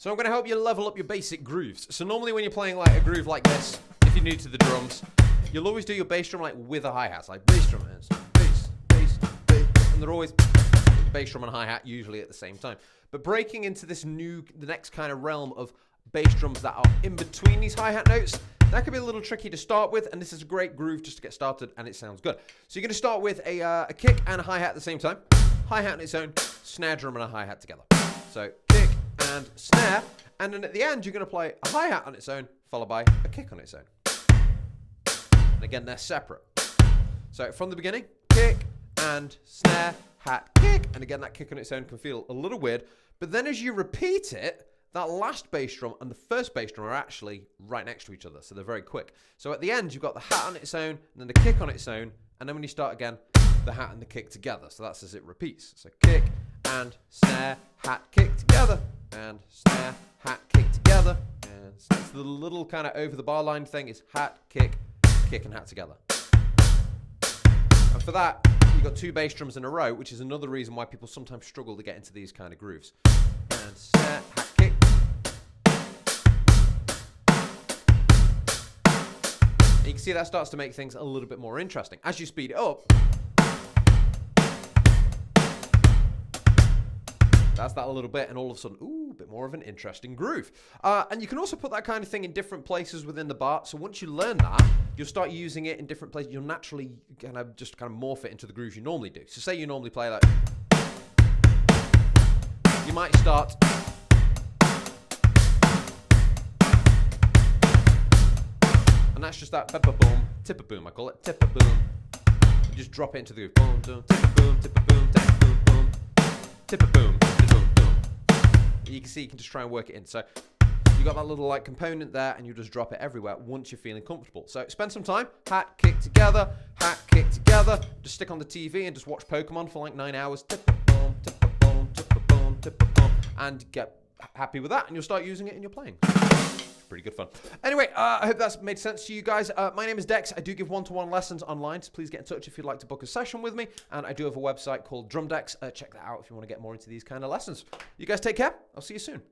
So I'm going to help you level up your basic grooves. So normally when you're playing like a groove like this, if you're new to the drums, you'll always do your bass drum like with a hi-hat, like bass drum, and it's bass, bass, bass, and they're always bass drum and hi-hat usually at the same time. But breaking into the next kind of realm of bass drums that are in between these hi-hat notes, that could be a little tricky to start with, and this is a great groove just to get started, and it sounds good. So you're going to start with a kick and a hi-hat at the same time, hi-hat on its own, snare drum and a hi-hat together. So kick and snare, and then at the end you're going to play a hi-hat on its own, followed by a kick on its own. And again, they're separate. So from the beginning, kick and snare, hat, kick, and again that kick on its own can feel a little weird, but then as you repeat it, that last bass drum and the first bass drum are actually right next to each other, so they're very quick. So at the end, you've got the hat on its own, and then the kick on its own, and then when you start again, the hat and the kick together. So that's as it repeats. So kick and snare, hat, kick together, and snare, hat, kick together, and so it's the little kind of over the bar line thing is hat, kick, and hat together. And for that, you've got two bass drums in a row, which is another reason why people sometimes struggle to get into these kind of grooves. And snare, hat, kick. And you can see that starts to make things a little bit more interesting. As you speed it up, that's that a little bit, and all of a sudden, ooh, a bit more of an interesting groove. And you can also put that kind of thing in different places within the bar. So once you learn that, you'll start using it in different places. You'll naturally kind of morph it into the grooves you normally do. So say you normally play like, you might start. And that's just that pepper-boom, tipper-boom, I call it, tipper-boom. You just drop it into the groove. Boom, boom, tipper-boom, tipper-boom, tipper-boom, boom, tipper-boom, tipper-boom, boom. You can see you can just try and work it in. So you got that little like component there, and you just drop it everywhere once you're feeling comfortable. So spend some time, hat, kick together, just stick on the TV and just watch Pokemon for like 9 hours, tipper-boom, tipper-boom, tipper-boom, tipper-boom, and get happy with that, and you'll start using it in your playing. Pretty good fun. Anyway, I hope that's made sense to you guys. My name is Dex. I do give one-to-one lessons online, so please get in touch if you'd like to book a session with me. And I do have a website called Drumdex. Check that out if you want to get more into these kind of lessons. You guys take care. I'll see you soon.